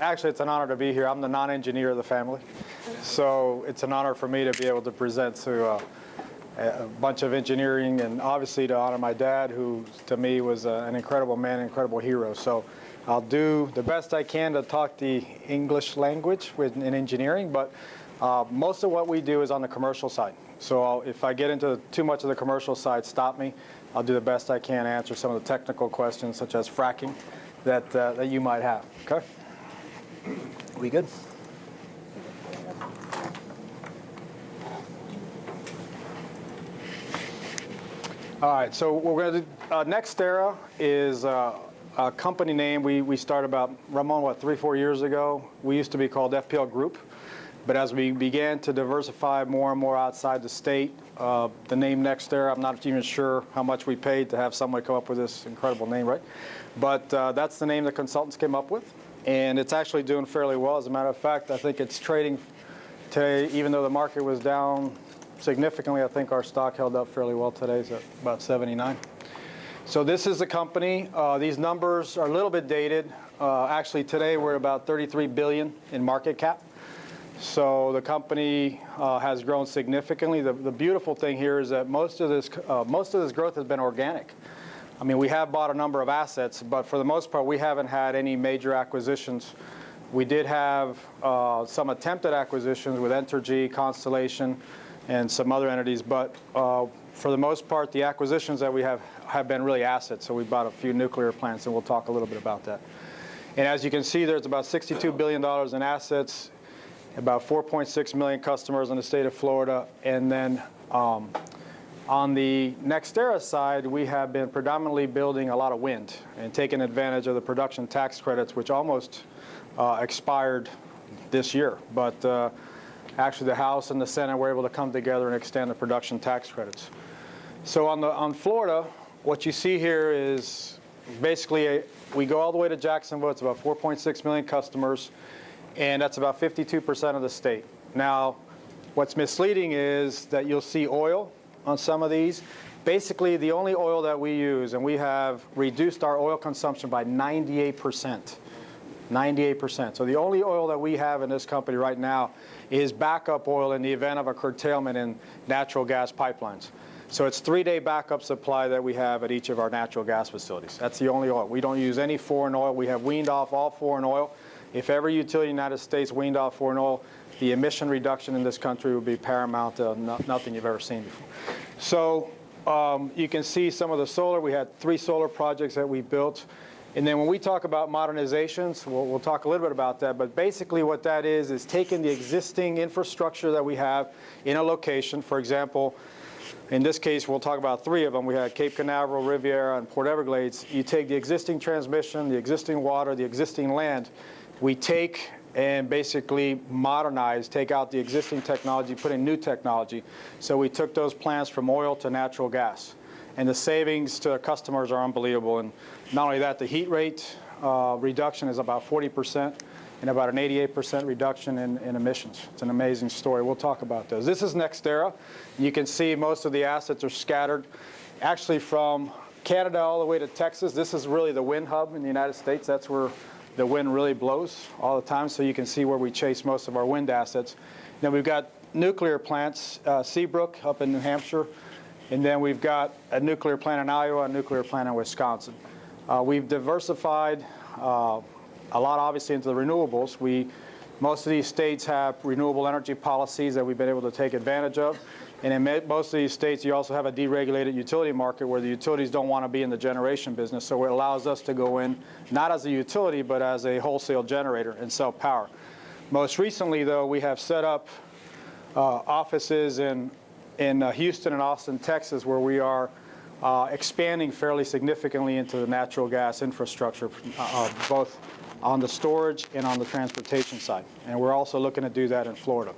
Actually, it's an honor to be here. I'm the non-engineer of the family. So it's an honor for me to be able to present to a bunch of engineering, and obviously to honor my dad, who to me was an incredible man, an incredible hero. So I'll do the best I can to talk the English language in engineering, but most of what we do is on the commercial side. So if I get into too much of the commercial side, stop me. I'll do the best I can to answer some of the technical questions, such as fracking, that you might have. Okay? We good? All right, so what we're going to do, NextEra is a company name. We started about, Ramon, 3-4 years ago. We used to be called FPL Group. But as we began to diversify more and more outside the state, the name NextEra, I'm not even sure how much we paid to have someone come up with this incredible name, right? But that's the name the consultants came up with. And it's actually doing fairly well. As a matter of fact, I think it's trading today, even though the market was down significantly. I think our stock held up fairly well today. It's at about 79. So this is the company. These numbers are a little bit dated. Actually, today we're at about 33 billion in market cap. So the company has grown significantly. The beautiful thing here is that most of this growth has been organic. I mean, we have bought a number of assets, but for the most part, we haven't had any major acquisitions. We did have some attempted acquisitions with Entergy, Constellation, and some other entities, but for the most part, the acquisitions that we have been really assets. So we bought a few nuclear plants, and we'll talk a little bit about that. And as you can see, there's about $62 billion in assets, about 4.6 million customers in the state of Florida. And then on the NextEra side, we have been predominantly building a lot of wind and taking advantage of the production tax credits, which almost expired this year. But actually, the House and the Senate were able to come together and extend the production tax credits. So on Florida, what you see here is basically we go all the way to Jacksonville. It's about 4.6 million customers, and that's about 52% of the state. Now, what's misleading is that you'll see oil on some of these. Basically, the only oil that we use, and we have reduced our oil consumption by 98%. 98%. So the only oil that we have in this company right now is backup oil in the event of a curtailment in natural gas pipelines. So it's 3-day backup supply that we have at each of our natural gas facilities. That's the only oil. We don't use any foreign oil. We have weaned off all foreign oil. If every utility in the United States weaned off foreign oil, the emission reduction in this country would be paramount to nothing you've ever seen before. So you can see some of the solar. We had 3 solar projects that we built. And then when we talk about modernizations, we'll talk a little bit about that. But basically what that is taking the existing infrastructure that we have in a location. For example, in this case, we'll talk about 3 of them. We had Cape Canaveral, Riviera, and Port Everglades. You take the existing transmission, the existing water, the existing land. We take and basically modernize, take out the existing technology, put in new technology. So we took those plants from oil to natural gas. And the savings to customers are unbelievable. And not only that, the heat rate reduction is about 40% and about an 88% reduction in emissions. It's an amazing story. We'll talk about those. This is NextEra. You can see most of the assets are scattered. Actually, from Canada all the way to Texas, this is really the wind hub in the United States. That's where the wind really blows all the time. So you can see where we chase most of our wind assets. Then we've got nuclear plants, Seabrook up in New Hampshire. And then we've got a nuclear plant in Iowa, a nuclear plant in Wisconsin. We've diversified a lot, obviously, into the renewables. Most of these states have renewable energy policies that we've been able to take advantage of. And in most of these states, you also have a deregulated utility market where the utilities don't want to be in the generation business. So it allows us to go in, not as a utility, but as a wholesale generator and sell power. Most recently, though, we have set up offices in Houston and Austin, Texas, where we are expanding fairly significantly into the natural gas infrastructure, both on the storage and on the transportation side. And we're also looking to do that in Florida.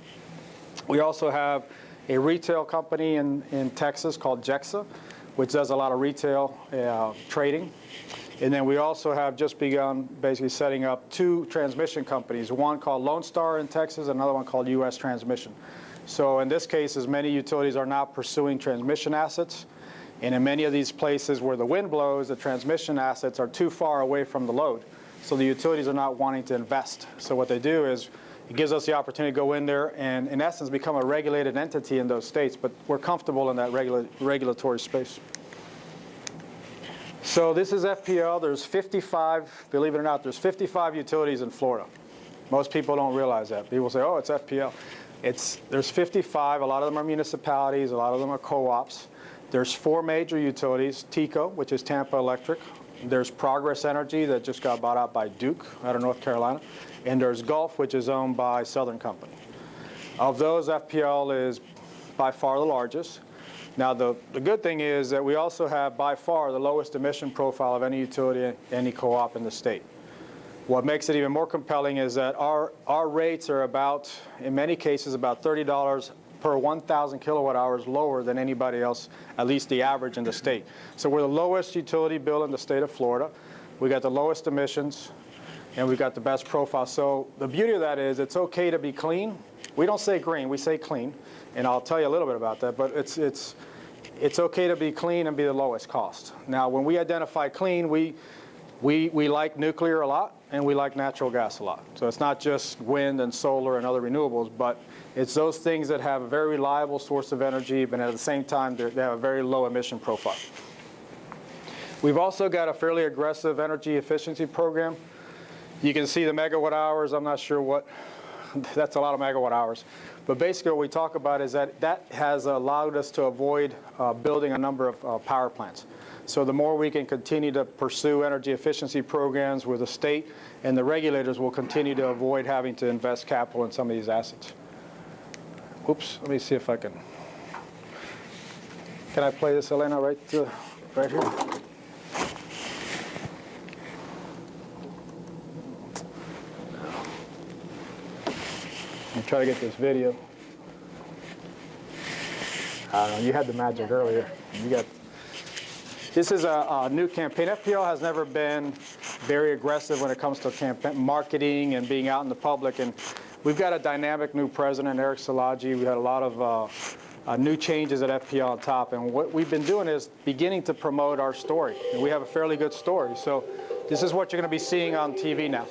We also have a retail company in Texas called JEXA, which does a lot of retail trading. And then we also have just begun basically setting up 2 transmission companies, one called Lone Star in Texas, another one called U.S. Transmission. So in this case, as many utilities are now pursuing transmission assets, and in many of these places where the wind blows, the transmission assets are too far away from the load. so the utilities are not wanting to invest. So what they do is it gives us the opportunity to go in there and, in essence, become a regulated entity in those states, but we're comfortable in that regulatory space. So this is FPL. There's 55, believe it or not, there's 55 utilities in Florida. Most people don't realize that. People say, oh, it's FPL. There's 55. A lot of them are municipalities. A lot of them are co-ops. There's 4 major utilities: TECO, which is Tampa Electric. There's Progress Energy that just got bought out by Duke out of North Carolina. And there's Gulf, which is owned by Southern Company. Of those, FPL is by far the largest. Now, the good thing is that we also have by far the lowest emission profile of any utility, any co-op in the state. What makes it even more compelling is that our rates are about, in many cases, about $30 per 1,000 kilowatt hours lower than anybody else, at least the average in the state. So we're the lowest utility bill in the state of Florida. We got the lowest emissions, and we've got the best profile. So the beauty of that is it's okay to be clean. We don't say green, we say clean, and I'll tell you a little bit about that. But it's okay to be clean and be the lowest cost. Now, when we identify clean, we like nuclear a lot, and we like natural gas a lot. So it's not just wind and solar and other renewables, but it's those things that have a very reliable source of energy, but at the same time, they have a very low emission profile. We've also got a fairly aggressive energy efficiency program. You can see the megawatt hours. I'm not sure what, that's a lot of megawatt hours. But basically what we talk about is that has allowed us to avoid building a number of power plants. So the more we can continue to pursue energy efficiency programs with the state and the regulators, will continue to avoid having to invest capital in some of these assets. Oops, let me see if I can. Can I play this, Elena, right here? I'm trying to get this video. I don't know, you had the magic earlier. This is a new campaign. FPL has never been very aggressive when it comes to campaign marketing and being out in the public. And we've got a dynamic new president, Eric Szilagyi. We had a lot of new changes at FPL on top. And what we've been doing is beginning to promote our story. And we have a fairly good story. So this is what you're going to be seeing on TV now.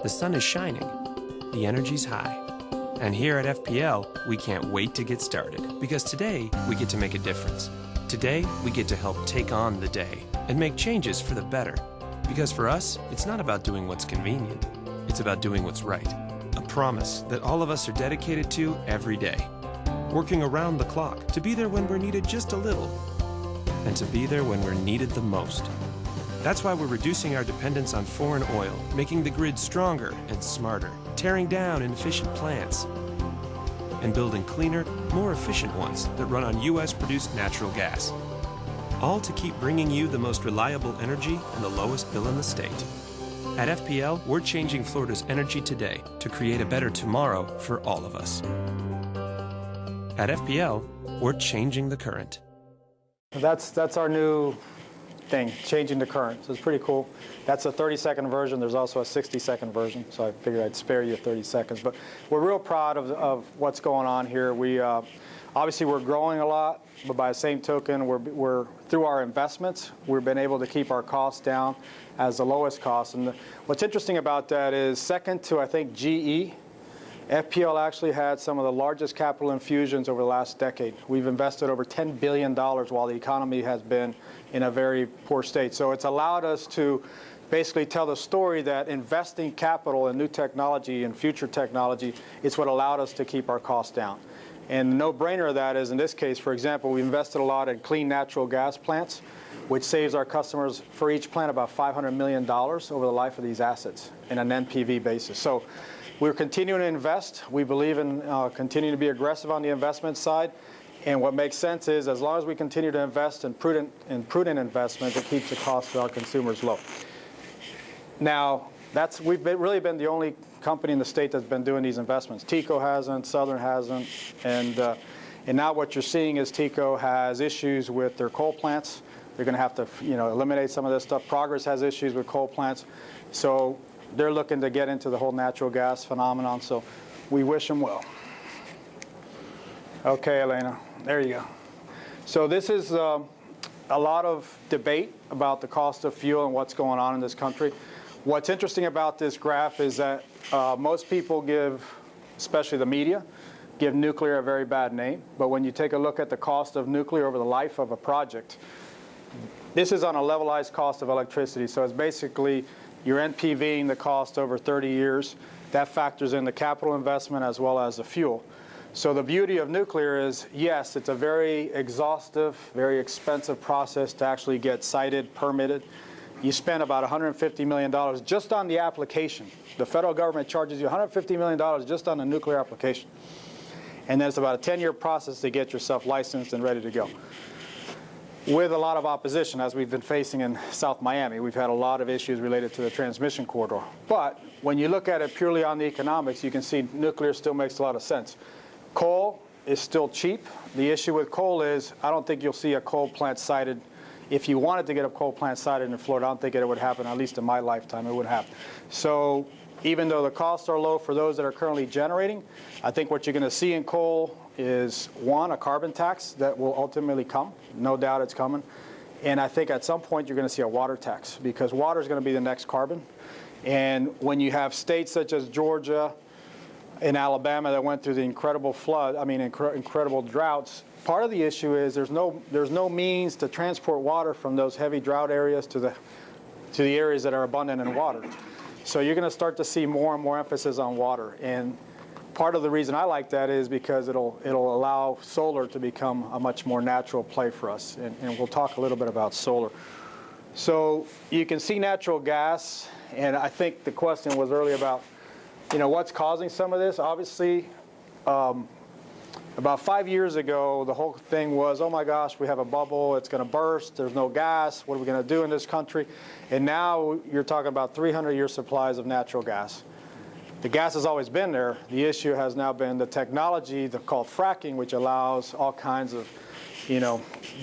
The sun is shining. The energy's high. And here at FPL, we can't wait to get started, because today we get to make a difference. Today, we get to help take on the day and make changes for the better. Because for us, it's not about doing what's convenient. It's about doing what's right. A promise that all of us are dedicated to every day. Working around the clock to be there when we're needed just a little, and to be there when we're needed the most. That's why we're reducing our dependence on foreign oil, making the grid stronger and smarter, tearing down inefficient plants, and building cleaner, more efficient ones that run on US-produced natural gas. All to keep bringing you the most reliable energy and the lowest bill in the state. At FPL, we're changing Florida's energy today to create a better tomorrow for all of us. At FPL, we're changing the current. That's our new thing, changing the current. So it's pretty cool. That's a 30-second version. There's also a 60-second version, so I figured I'd spare you 30 seconds. But we're real proud of what's going on here. We obviously we're growing a lot, but by the same token, we're through our investments, we've been able to keep our costs down as the lowest cost. And what's interesting about that is, second to, I think, GE, FPL actually had some of the largest capital infusions over the last decade. We've invested over $10 billion while the economy has been in a very poor state. So it's allowed us to basically tell the story that investing capital in new technology and future technology is what allowed us to keep our costs down. And the no-brainer of that is, in this case, for example, we invested a lot in clean natural gas plants, which saves our customers for each plant about $500 million over the life of these assets in an NPV basis. So we're continuing to invest. We believe in continuing to be aggressive on the investment side. And what makes sense is, as long as we continue to invest in prudent investment, it keeps the cost of our consumers low. Now, we've really been the only company in the state that's been doing these investments. TECO hasn't, Southern hasn't, and now what you're seeing is TECO has issues with their coal plants. They're going to have to, eliminate some of this stuff. Progress has issues with coal plants, so they're looking to get into the whole natural gas phenomenon. So we wish them well. Okay, Elena, there you go. So this is a lot of debate about the cost of fuel and what's going on in this country. What's interesting about this graph is that most people give, especially the media, give nuclear a very bad name. But when you take a look at the cost of nuclear over the life of a project, this is on a levelized cost of electricity. So it's basically you're NPVing the cost over 30 years. That factors in the capital investment as well as the fuel. So the beauty of nuclear is, yes, it's a very exhaustive, very expensive process to actually get sited, permitted. You spend about $150 million just on the application. The federal government charges you $150 million just on the nuclear application. And then it's about a 10-year process to get yourself licensed and ready to go. With a lot of opposition, as we've been facing in South Miami. We've had a lot of issues related to the transmission corridor. But when you look at it purely on the economics, you can see nuclear still makes a lot of sense. Coal is still cheap. The issue with coal is I don't think you'll see a coal plant sited. If you wanted to get a coal plant sited in Florida, I don't think it would happen, at least in my lifetime, it wouldn't happen. So even though the costs are low for those that are currently generating, I think what you're going to see in coal is, one, a carbon tax that will ultimately come. No doubt it's coming. And I think at some point you're going to see a water tax, because water is going to be the next carbon. And when you have states such as Georgia and Alabama that went through the incredible flood, incredible droughts, part of the issue is there's no means to transport water from those heavy drought areas to the areas that are abundant in water. So you're going to start to see more and more emphasis on water. And part of the reason I like that is because it'll allow solar to become a much more natural play for us. And we'll talk a little bit about solar. So you can see natural gas, and I think the question was earlier about, what's causing some of this. Obviously, about 5 years ago, the whole thing was, oh my gosh, we have a bubble, it's going to burst, there's no gas, what are we going to do in this country? And now you're talking about 300-year supplies of natural gas. The gas has always been there. The issue has now been the technology called fracking, which allows all kinds of,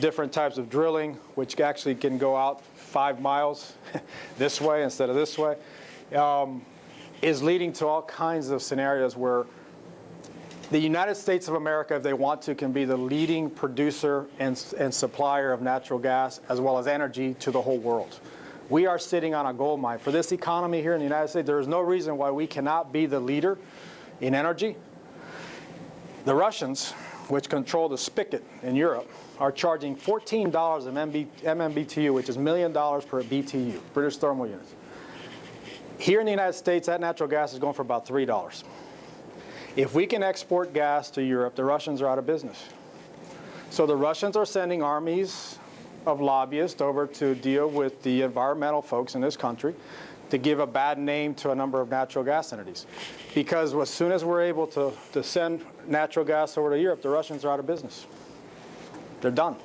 different types of drilling, which actually can go out 5 miles this way instead of this way, is leading to all kinds of scenarios where the United States of America, if they want to, can be the leading producer and supplier of natural gas as well as energy to the whole world. We are sitting on a gold mine. For this economy here in the United States, there is no reason why we cannot be the leader in energy. The Russians, which control the spigot in Europe, are charging $14 an MMBTU, which is $1 million per BTU, British thermal units. Here in the United States, that natural gas is going for about $3. If we can export gas to Europe, the Russians are out of business. So the Russians are sending armies of lobbyists over to deal with the environmental folks in this country to give a bad name to a number of natural gas entities. Because as soon as we're able to send natural gas over to Europe, the Russians are out of business. They're done.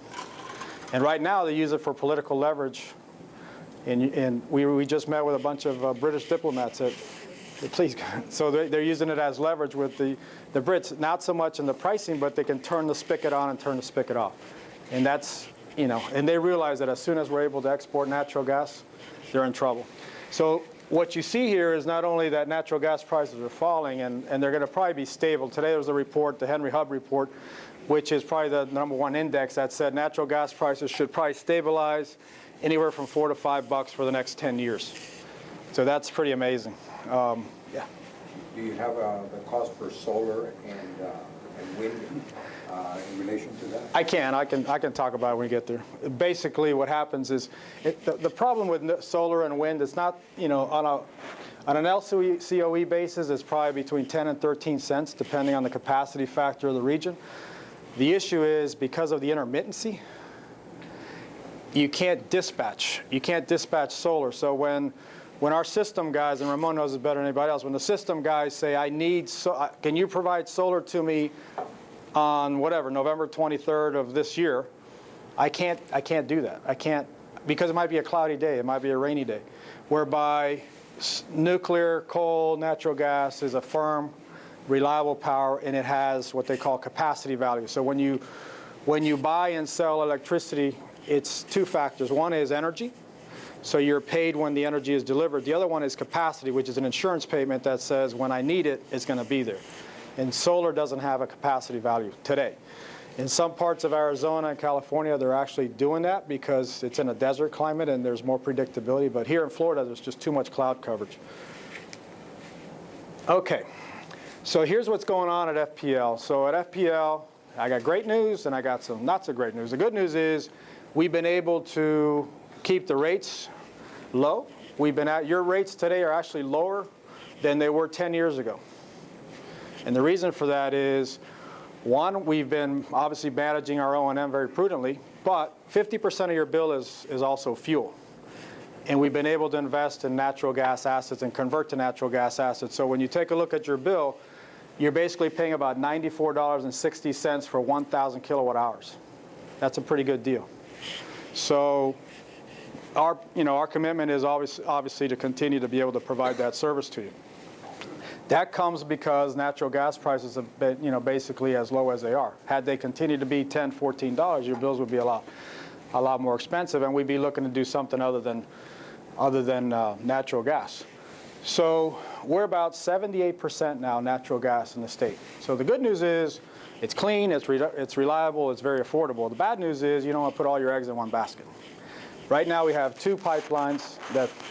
And right now they use it for political leverage. And we just met with a bunch of British diplomats at please. So they're using it as leverage with the Brits, not so much in the pricing, but they can turn the spigot on and turn the spigot off. And that's, and they realize that as soon as we're able to export natural gas, they're in trouble. So what you see here is not only that natural gas prices are falling, and they're going to probably be stable. Today there was a report, the Henry Hub report, which is probably the #1 index that said natural gas prices should probably stabilize anywhere from $4 to $5 for the next 10 years. So that's pretty amazing. Yeah. Do you have the cost for solar and wind in relation to that? I can talk about it when we get there. Basically, what happens is the problem with solar and wind is not, on an LCOE basis, it's probably between 10 and 13 cents, depending on the capacity factor of the region. The issue is because of the intermittency, you can't dispatch solar. So when our system guys, and Ramon knows it better than anybody else, when the system guys say, can you provide solar to me on whatever, November 23rd of this year, I can't do that. I can't, because it might be a cloudy day, it might be a rainy day, whereby nuclear, coal, natural gas is a firm, reliable power, and it has what they call capacity value. So when you buy and sell electricity, it's two factors. One is energy. So you're paid when the energy is delivered. The other one is capacity, which is an insurance payment that says when I need it, it's going to be there. And solar doesn't have a capacity value today. In some parts of Arizona and California, they're actually doing that because it's in a desert climate and there's more predictability. But here in Florida, there's just too much cloud coverage. Okay, so here's what's going on at FPL. So at FPL, I got great news and I got some not so great news. The good news is we've been able to keep the rates low. Your rates today are actually lower than they were 10 years ago. And the reason for that is, one, we've been obviously managing our O&M very prudently, but 50% of your bill is also fuel. And we've been able to invest in natural gas assets and convert to natural gas assets. So when you take a look at your bill, you're basically paying about $94.60 for 1,000 kilowatt hours. That's a pretty good deal. So our commitment is obviously to continue to be able to provide that service to you. That comes because natural gas prices have been, basically as low as they are. Had they continued to be $10, $14, your bills would be a lot more expensive, and we'd be looking to do something other than natural gas. So we're about 78% now natural gas in the state. So the good news is it's clean, it's reliable, it's very affordable. The bad news is you don't want to put all your eggs in one basket. Right now we have 2 pipelines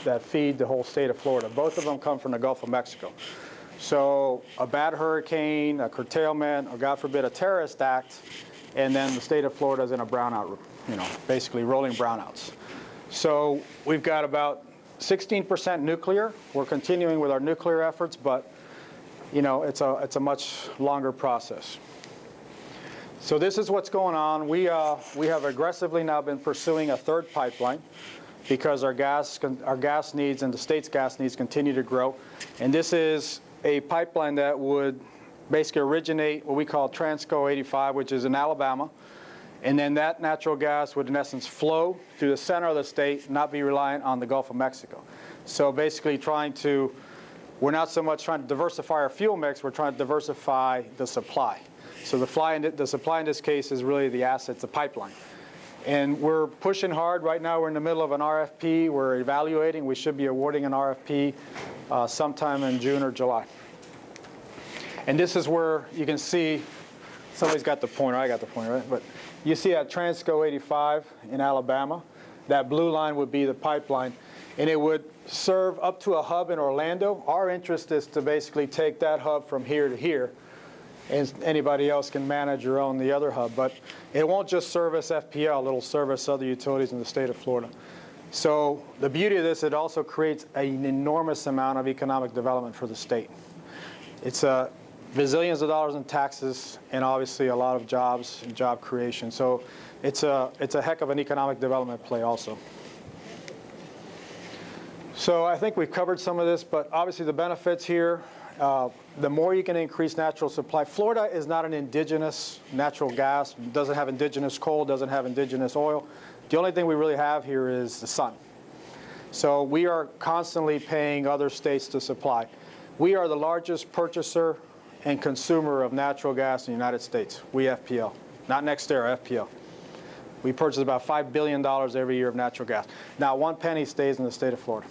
that feed the whole state of Florida. Both of them come from the Gulf of Mexico. So a bad hurricane, a curtailment, or God forbid a terrorist act, and then the state of Florida is in a brownout, basically rolling brownouts. So we've got about 16% nuclear. We're continuing with our nuclear efforts, but it's a much longer process. So this is what's going on. We have aggressively now been pursuing a 3rd pipeline because our gas needs and the state's gas needs continue to grow. And this is a pipeline that would basically originate what we call Transco 85, which is in Alabama. And then that natural gas would, in essence, flow through the center of the state, not be reliant on the Gulf of Mexico. So basically we're not so much trying to diversify our fuel mix, we're trying to diversify the supply. So the supply in this case is really the assets, the pipeline. And we're pushing hard. Right now we're in the middle of an RFP. We're evaluating. We should be awarding an RFP sometime in June or July. And this is where you can see, somebody's got the pointer, I got the pointer, right? But you see at Transco 85 in Alabama, that blue line would be the pipeline. And it would serve up to a hub in Orlando. Our interest is to basically take that hub from here to here. And anybody else can manage or own the other hub. But it won't just service FPL, it'll service other utilities in the state of Florida. So the beauty of this, it also creates an enormous amount of economic development for the state. It's bazillions of dollars in taxes and obviously a lot of jobs and job creation. So it's a heck of an economic development play also. So I think we've covered some of this, but obviously the benefits here, the more you can increase natural supply. Florida is not an indigenous natural gas, doesn't have indigenous coal, doesn't have indigenous oil. The only thing we really have here is the sun. So we are constantly paying other states to supply. We are the largest purchaser and consumer of natural gas in the United States. We FPL, not NextEra, FPL. We purchase about $5 billion every year of natural gas. Not one penny stays in the state of Florida.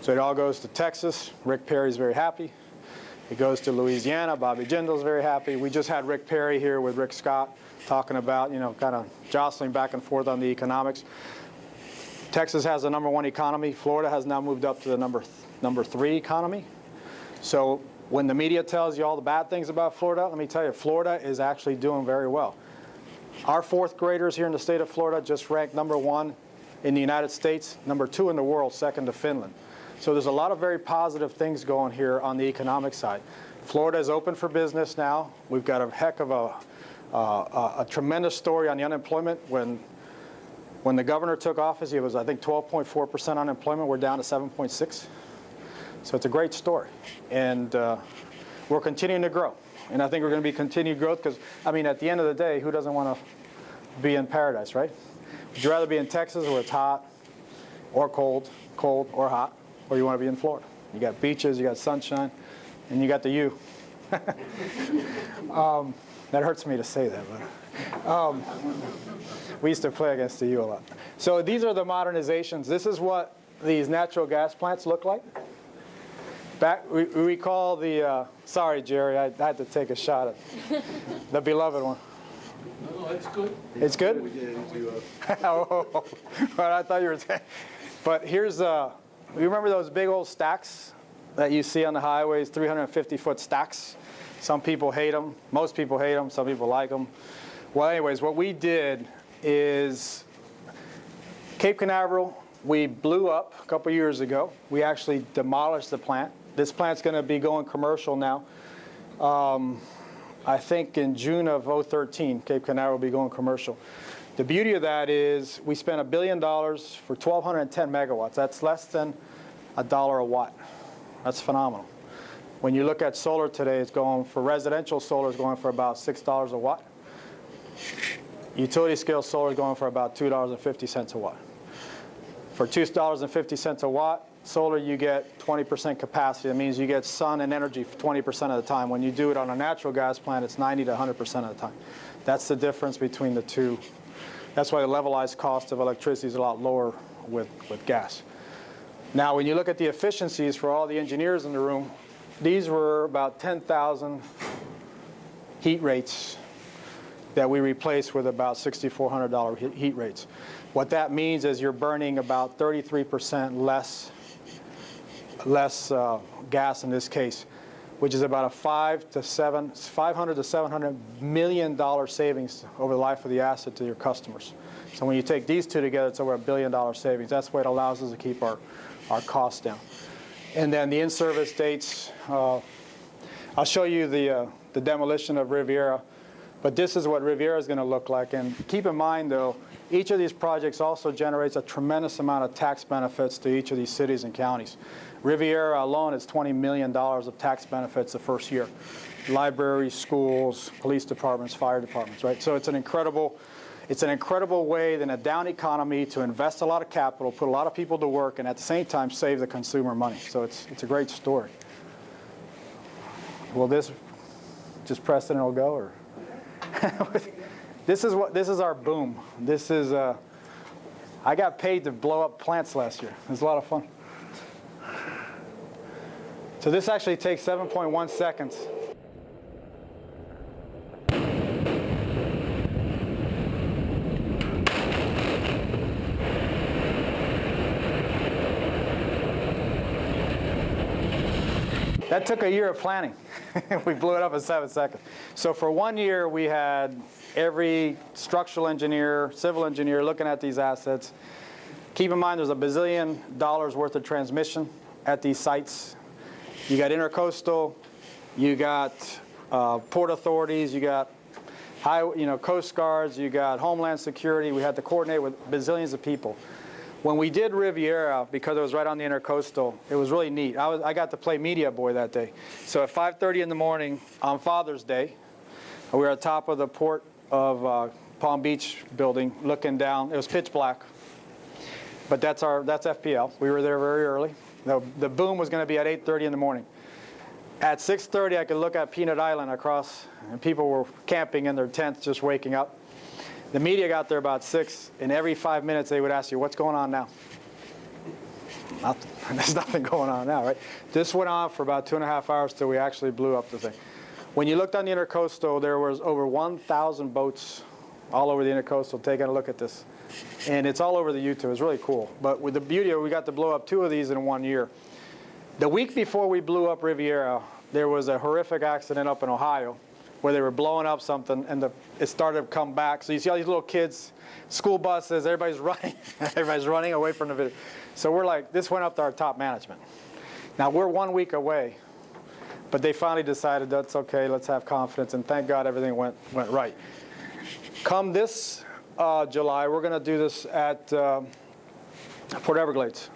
So it all goes to Texas. Rick Perry's very happy. It goes to Louisiana. Bobby Jindal's very happy. We just had Rick Perry here with Rick Scott talking about, kind of jostling back and forth on the economics. Texas has the #1 economy. Florida has now moved up to the number 3 economy. So when the media tells you all the bad things about Florida, let me tell you, Florida is actually doing very well. Our 4th graders here in the state of Florida just ranked #1 in the United States, #2 in the world, second to Finland. So there's a lot of very positive things going here on the economic side. Florida is open for business now. We've got a heck of a tremendous story on the unemployment. When the governor took office, it was, I think, 12.4% unemployment. We're down to 7.6. So it's a great story. And we're continuing to grow. And I think we're going to be continued growth because, at the end of the day, who doesn't want to be in paradise, right? Would you rather be in Texas where it's hot or cold or hot? Or you want to be in Florida? You got beaches, you got sunshine, and you got the U. That hurts me to say that, but we used to play against the U a lot. So these are the modernizations. This is what these natural gas plants look like. We recall the, sorry, Jerry, I had to take a shot at the beloved one. No, it's good. It's good? Oh, well, I thought you were saying. But here's, you remember those big old stacks that you see on the highways, 350-foot stacks? Some people hate them. Most people hate them. Some people like them. Well, anyways, what we did is Cape Canaveral, we blew up a couple years ago. We actually demolished the plant. This plant's going to be going commercial now. I think in June of 2013, Cape Canaveral will be going commercial. The beauty of that is we spent $1 billion for 1,210 megawatts. That's less than $1 a watt. That's phenomenal. When you look at solar today, it's going for residential solar is going for about $6 a watt. Utility scale solar is going for about $2.50 a watt. For $2.50 a watt, solar you get 20% capacity. That means you get sun and energy for 20% of the time. When you do it on a natural gas plant, it's 90 to 100% of the time. That's the difference between the two. That's why the levelized cost of electricity is a lot lower with gas. Now, when you look at the efficiencies for all the engineers in the room, these were about 10,000 heat rates that we replaced with about $6,400 heat rates. What that means is you're burning about 33% less gas in this case, which is about a $500 to $700 million savings over the life of the asset to your customers. So when you take these two together, it's over $1 billion savings. That's what allows us to keep our costs down. And then the in-service dates, I'll show you the demolition of Riviera, but this is what Riviera is going to look like. And keep in mind, though, each of these projects also generates a tremendous amount of tax benefits to each of these cities and counties. Riviera alone is $20 million of tax benefits the first year. Libraries, schools, police departments, fire departments, right? So it's an incredible way in a down economy to invest a lot of capital, put a lot of people to work, and at the same time save the consumer money. So it's a great story. Will this just press it and it'll go, or? This is our boom. This is I got paid to blow up plants last year. It was a lot of fun. So this actually takes 7.1 seconds. That took a year of planning. We blew it up in 7 seconds. So for 1 year, we had every structural engineer, civil engineer looking at these assets. Keep in mind, there's $1 bazillion worth of transmission at these sites. You got intercoastal, you got port authorities, you got Coast Guards, you got Homeland Security. We had to coordinate with bazillions of people. When we did Riviera, because it was right on the intercoastal, it was really neat. I got to play media boy that day. So at 5:30 in the morning on Father's Day, we were at the top of the port of Palm Beach building, looking down. It was pitch black, but that's FPL. We were there very early. The boom was going to be at 8:30 in the morning. At 6:30, I could look at Peanut Island across, and people were camping in their tents, just waking up. The media got there about 6, and every 5 minutes they would ask you, what's going on now? Nothing. There's nothing going on now, right? This went on for about 2.5 hours till we actually blew up the thing. When you looked on the intercoastal, there was over 1,000 boats all over the intercoastal taking a look at this. And it's all over the YouTube. It's really cool. But with the beauty of it, we got to blow up 2 of these in 1 year. The week before we blew up Riviera, there was a horrific accident up in Ohio where they were blowing up something, and it started to come back. So you see all these little kids, school buses, everybody's running. Everybody's running away from the video. So we're like, this went up to our top management. Now, we're 1 week away, but they finally decided that's okay, let's have confidence, and thank God everything went right. Come this July, we're going to do this at Port Everglades.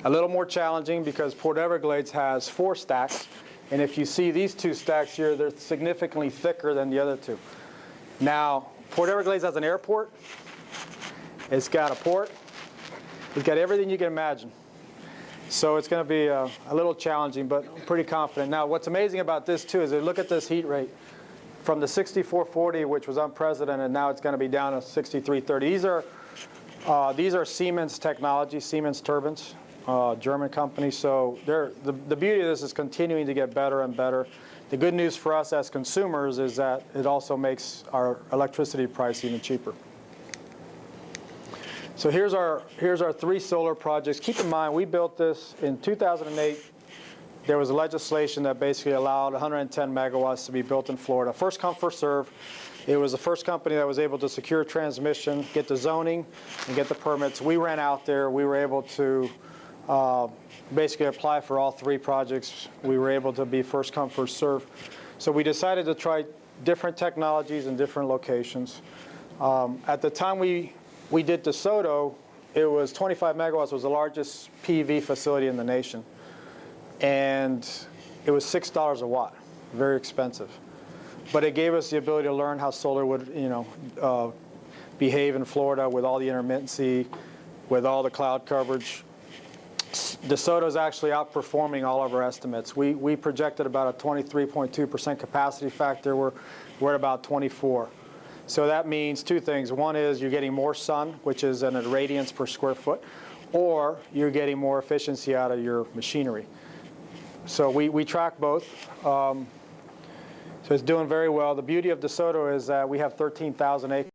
A little more challenging because Port Everglades has 4 stacks. And if you see these 2 stacks here, they're significantly thicker than the other 2. Now, Port Everglades has an airport. It's got a port. It's got everything you can imagine. So it's going to be a little challenging, but pretty confident. Now, what's amazing about this, too, is look at this heat rate. From the 6440, which was unprecedented, now it's going to be down to 6330. These are Siemens technology, Siemens turbines. German company. So the beauty of this is continuing to get better and better. The good news for us as consumers is that it also makes our electricity price even cheaper. So here's our 3 solar projects. Keep in mind, we built this in 2008. There was legislation that basically allowed 110 megawatts to be built in Florida. First come, first serve. It was the first company that was able to secure transmission, get the zoning, and get the permits. We ran out there. We were able to basically apply for all 3 projects. We were able to be first come, first serve. So we decided to try different technologies in different locations. At the time we did DeSoto, it was 25 megawatts, was the largest PV facility in the nation. And it was $6 a watt, very expensive. But it gave us the ability to learn how solar would, behave in Florida with all the intermittency, with all the cloud coverage. DeSoto is actually outperforming all of our estimates. We projected about a 23.2% capacity factor. We're at about 24. So that means 2 things. One is you're getting more sun, which is in a radiance per square foot, or you're getting more efficiency out of your machinery. So we track both. So it's doing very well. The beauty of DeSoto is that we have 13,000 acres.